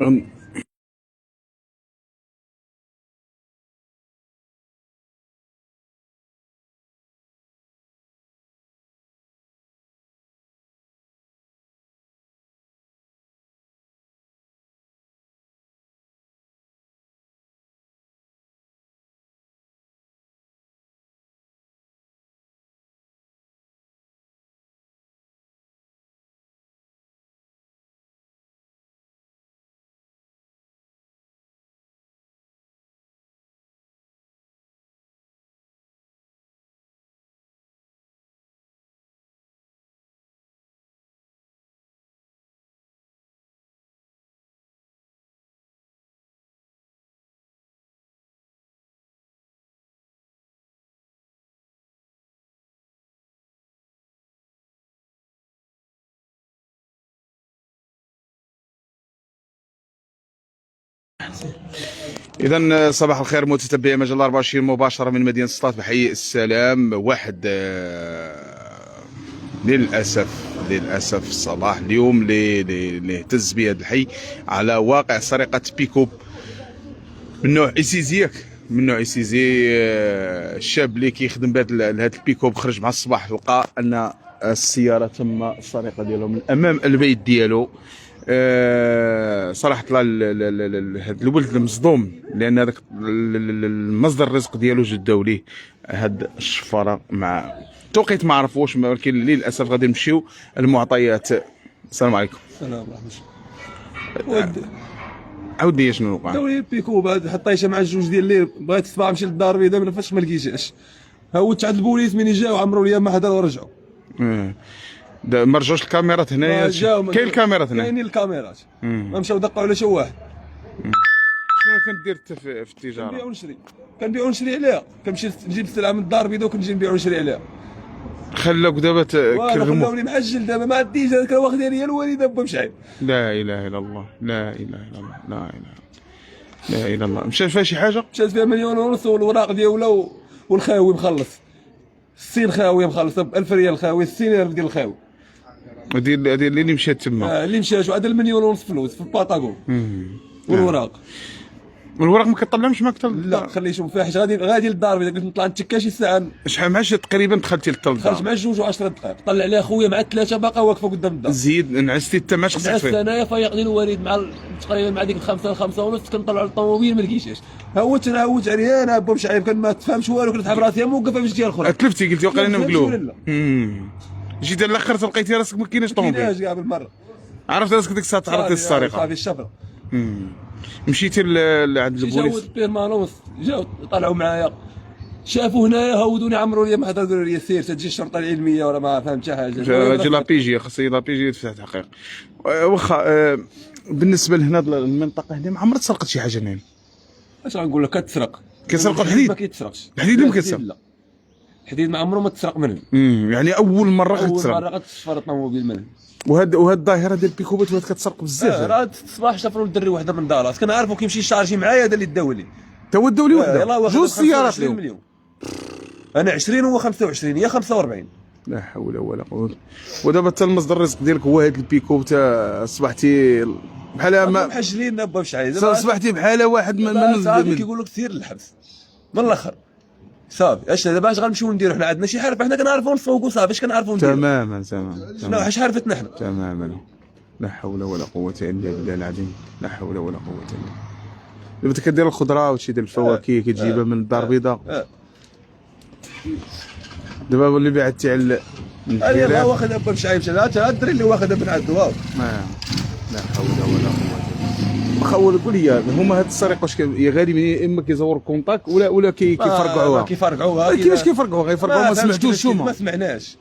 غن- إذا صباح الخير متتبعي مجلة 24 مباشرة من مدينة سطات بحي السلام. واحد للأسف الصباح اليوم اللي اهتز به هذا الحي على واقع سرقة بيكوب من نوع ايسيزي. الشاب اللي كيخدم بهذا البيكوب خرج مع الصباح لقى أن السيارة تم السرقة ديالو من أمام البيت ديالو. صراحه هذا الولد المصدوم، لان هذاك المصدر الرزق ديالو جداو ليه هاد الشفره مع توقيت ما عرفوش، ولكن للاسف غادي نمشيو المعطيات. السلام عليكم. السلام ورحمة الله. عاود لي شنو وقع. داوي بيكوب هاد حطيتها مع الجوج ديال الليل، بغيت الصباح نمشي للدار البيضاء ما فاش ما لقيتهاش. هاوت عند البوليس منين جاو عمرو ليا ما حدا ورجعوا. ما رجعوش الكاميرات هنايا؟ كاين الكاميرات هنا؟ كاينين الكاميرات. ما مشاو دقوا على شي واحد. شنو كدير انت في التجاره؟ كنبيع ونشري عليها، كنمشي نجيب السلعه من الدار البيضاء وكنجي نبيع ونشري عليها. خلاوك دابا كرهموا؟ خلاوني معجل دابا ما عنديش، هذاك راه واخدها ليا الوالده با مشعل. لا اله الا الله، لا اله الا الله، لا اله لا اله الا الله. مشات فيها شي حاجه؟ مشات فيها 1,500,000 والوراق ديالها والخاوي مخلص. السين خاويه مخلصه ب 1000 ريال خاوي، 60,000 ديال الخاوي. هذه اللي مشات تما. اللي مشات وهذا 1,500,000 فلوس في الباطاغون. والوراق. والوراق ما كطلعهمش معاك؟ لا خليه يشوف فيها، حيت غادي للدار اذا قلت نطلع نتكا شي ساعه. شحال معاش تقريبا دخلتي للدار؟ دخلت مع 2 و10 دقائق، طلع عليها خويا مع الثلاثه باقا واقفه قدام الدار. زيد نعستي انت ما خصك نعست انايا فايقني الوالد مع تقريبا مع ديك الخمسه ونص كنطلعوا على الطوموبيل ما لقيتهاش. هوت عريانه با مشعل، كان ما تفهمش والو، كنت حاب راسي موقفه في الجهه الاخرى. تلفتي قلتي وقال لنا مقلوب. جيت الاخر لقيتي راسك ما كايناش طوموبيل. ما كايناش كاع بالمره. عرفت راسك ديك الساعه تعرضتي للسرقه. صافي الشفره. مشيتي عند البوليس؟ جاو بيرمانونس، جاو طلعوا معايا، شافوا هنايا هودوني عمروا لي ما حدا قالوا لي سير تجي الشرطه العلميه ولا ما فهمت حتى حاجه. جي لابيجي، خاص لا بيجي تفتح تحقيق. واخا بالنسبه لهنا المنطقه هنا ما عمرها تسرقت شي حاجه هنا؟ اش غنقول لك؟ كتسرق. كيسرقوا الحديد؟ ما كيتسرقش الحديد اللي ما كيتسرق؟ لا الحديد ما عمره ما تسرق منهم. يعني اول مره غتسرق. غتسرق. اول مره غتشفر الطوموبيل منهم. وهاد الظاهره ديال البيكوبات ولات كتسرق بزاف. راه الصباح شافوا الدري وحده من دارات، كنعرفو كيمشي يشارجي معايا، هذا اللي داو لي. تا هو داو لي وحده؟ جوج سيارات اليوم. انا 20 وهو 25 هي 45. لا حول ولا قوه. ودابا حتى المصدر الرزق ديالك هو هاد البيكوب، تا اصبحتي بحال ما محجلين با مشعل. اصبحتي بحال واحد ما كيقول لك سير للحبس من الاخر. صافي اش دابا اش غنمشيو نديرو؟ حنا عندنا شي حرف، حنا كنعرفو نسوقو صافي، اش كنعرفو نديرو؟ تماما. شنو اش حرفتنا حنا؟ تماما. لا حول ولا قوه الا بالله العظيم، لا حول ولا قوه الا بالله. دابا انت كدير الخضره وشي ديال الفواكه كتجيبها من الدار البيضاء. دابا اللي بعتي على يلاه واخدها با مشعل، هذا الدري اللي واخدها من عنده. واو لا حول ولا قوه. واخا قول لي هما هاد السرقه واش غالبا يا اما كيزوروا كونتاك ولا كيفرقعوها؟ كيفاش كيفرقعوها؟ غيفرقعوها ما سمعتوش نتوما؟ ما سمعناش.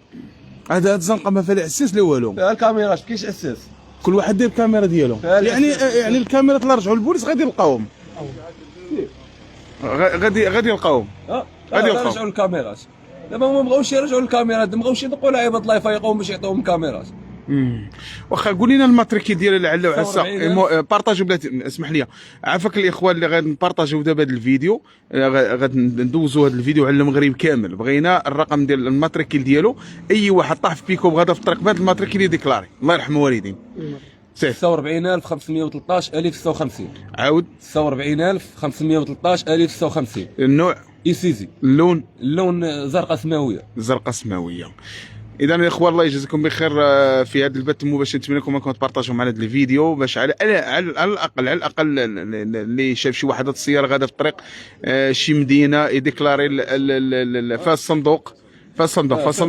هاد الزنقه ما فيها لا عساس لا والو. الكاميرات ما كاينش عساس، كل واحد داير الكاميرا ديالو. يعني الكاميرات اللي رجعوا للبوليس غادي يلقاوهم. غادي يلقاوهم. غادي يلقاوهم. رجعوا الكاميرات. دابا هما مابغاوش يرجعوا الكاميرات، مابغاوش يدقوا لعيبه الله يفيقوهم باش يعطيوهم الكاميرات. واخا قول لنا الماتريكي ديالها لعل وعسى 49,000. بارطاجيو بلاتي، اسمح لي عافاك الاخوان اللي غادي نبارطاجيو دابا هذا الفيديو، غادي ندوزوا هذا الفيديو على المغرب كامل. بغينا الرقم ديال الماتريكيل ديالو، اي واحد طاح في بيكو بغا في الطريق بهذا الماتريكيل يديكلاري، الله يرحم الوالدين. 46513 1056. عاود 46513 1056. النوع ايسيزي. اللون زرقاء سماويه. زرقاء سماويه. اذا الاخوان الله يجزيكم بخير في هذا البث المباشر، نتمنى لكم انكم تبارطاجوا معنا هذا الفيديو باش على الاقل اللي شاف شي واحد السياره غاده في الطريق شي مدينه يديكلاري في الصندوق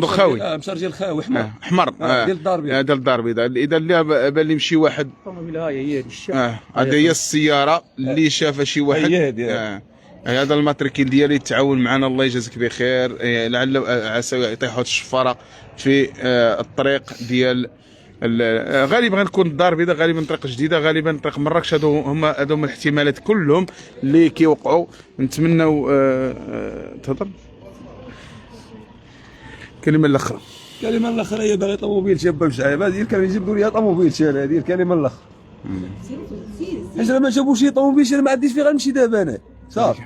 خاوي. مشارجي الخاوي احمر. احمر ديال الدار البيضاء. ديال الدار البيضاء. اذا اللي بان لي مشي واحد هذه هي السياره اللي شافها شي واحد. هذا الماتريكيل ديالي التعاون معنا، الله يجازيك بخير. لعل عسى يطيحوا الشفاره في الطريق ديال غالبا غتكون الدار البيضاء، غالبا طريق جديده، غالبا طريق مراكش. هادو الاحتمالات كلهم اللي كيوقعوا. نتمنوا تهضر الكلمه الاخرى. الكلمه الاخرى هي باغي طوموبيل شابه بشعيب، هذه كانوا يجبدوا لي طوموبيل شال، هذه الكلمه الاخرى. حيت ما شافوش شي طوموبيل شال ما عنديش فين غنمشي دابا انا صافي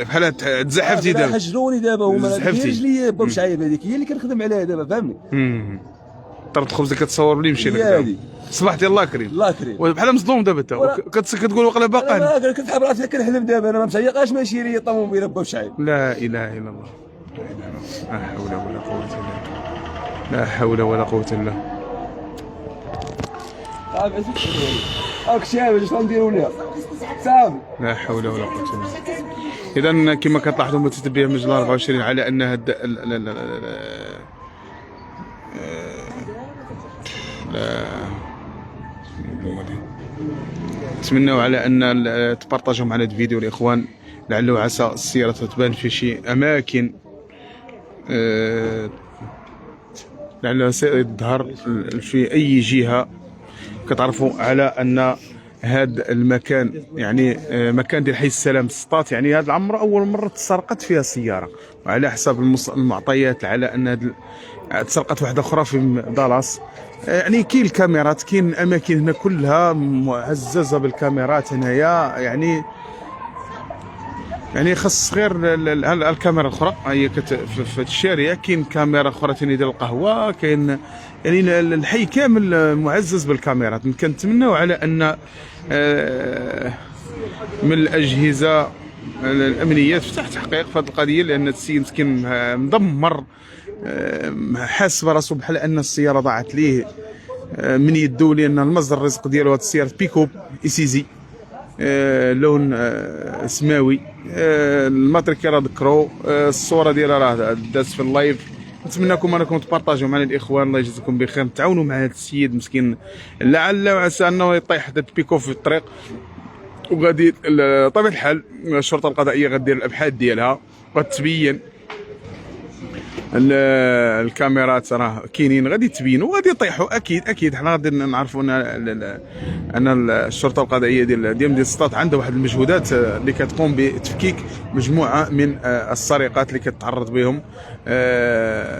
بحال تزحفتي دابا. حجروني دابا هما رجلي با بشعيب، هذيك هي اللي كنخدم عليها دابا فهمني. طرد خبزه كتصور لي مشي لك صبحتي. الله كريم الله كريم. بحال مصدوم دابا انت كتقول وقيلا باقي. انا كنتحب راسي كنحلم دابا انا ما مسيقاش ماشي لي طوموبيل با بشعيب. لا اله الا الله، لا حول ولا قوه الا بالله، لا حول ولا قوه الا بالله. هاك شابه اش غنديروا لها صافي. لا حول ولا قوه الا بالله. اذا كما كتلاحظوا متتبعين من مجله 24 على ان هاد نتمنوا على ان تبارطاجوا معنا هذا الفيديو الاخوان، لعل وعسى السياره تبان في شي اماكن لعل يظهر في اي جهه. كتعرفوا على ان هذا المكان يعني مكان ديال حي السلام السطات، يعني هذا العمر اول مره تسرقت فيها سياره، وعلى حسب المعطيات على ان تسرقت واحده اخرى في دالاس. يعني كاين الكاميرات، كاين الاماكن هنا كلها معززه بالكاميرات هنايا. يعني خاص غير الكاميرا الاخرى هي في الشارع، كاين كاميرا اخرى ثاني ديال القهوه، كاين يعني الحي كامل معزز بالكاميرات. كنتمناو على ان من الاجهزه الامنيه تفتح تحقيق في هذه القضيه، لان السيد مسكين مدمر حاس براسو بحال ان السياره ضاعت ليه من يدو، لان المصدر الرزق ديالو هاد السياره بيكوب ايسيزي لون سماوي. الماتريكي راه ذكروا، الصوره ديالها راه دازت في اللايف. نتمنىكم انكم تبارطاجوا معنا الاخوان، الله يجزيكم بخير. تعاونوا مع هذا السيد مسكين، لعل وعسى انه يطيح هذا البيكو في الطريق. وغادي بطبيعه الحال الشرطه القضائيه غدير الابحاث ديالها وغتبين الكاميرات راه كاينين، غادي تبينوا وغادي يطيحوا اكيد. حنا غادي نعرفوا ان الشرطه القضائيه ديال مدينه سطات عندها واحد المجهودات اللي كتقوم بتفكيك مجموعه من السرقات اللي كتعرض بهم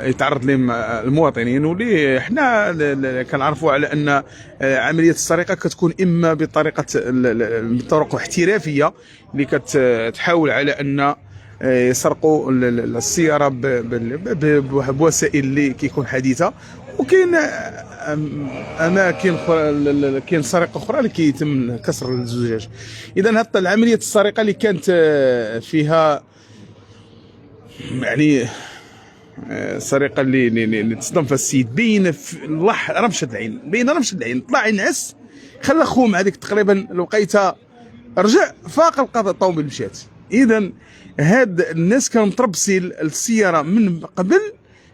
يتعرض لهم المواطنين، واللي حنا كنعرفوا على ان عمليه السرقه كتكون اما بطرق احترافيه اللي كتحاول على ان يسرقوا السياره بوسائل اللي كيكون حديثه. وكاين اماكن كاين سرقه اخرى اللي كيتم كسر الزجاج. اذا هاد العمليه السرقه اللي كانت فيها يعني سرقه اللي تصدم فيها السيد، بين رمشه العين طلع ينعس، خلى خوه مع ديك تقريبا الوقيته، رجع فاق لقى الطوموبيل مشات. اذا هاد الناس كانوا متربصين السياره من قبل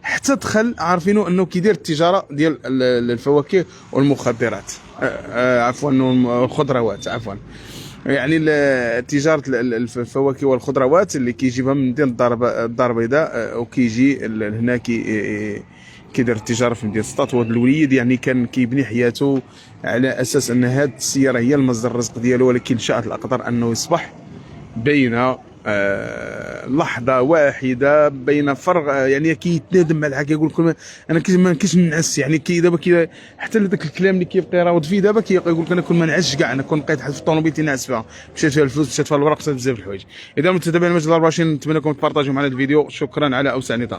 حتى دخل، عارفينه انه كيدير التجاره ديال الفواكه والمخدرات، عفوا الخضروات، عفوا يعني تجاره الفواكه والخضروات اللي كيجيبها من مدينه الدار البيضاء وكيجي هنا كيدير التجاره في مدينه سطات. وهذا الوليد يعني كان كيبني حياته على اساس ان هذه السياره هي المصدر الرزق ديالو، ولكن شاءت الاقدار انه يصبح بين لحظه واحده بين فرغ، يعني كيتنادم مع الحاجه، يقول لك انا ما كنتش نعس، يعني دابا كي حتى لذاك الكلام اللي كيبقى يراود فيه دابا يقول لك انا كون ما نعسش كاع، انا كون بقيت في الطوموبيل نعس فيها، مشات فيها الفلوس، مشات فيها الورق، مشات بزاف د الحوايج. اذا متابعين المجله 24 نتمنى لكم تبارطاجيو معنا الفيديو. شكرا على اوسع نطاق.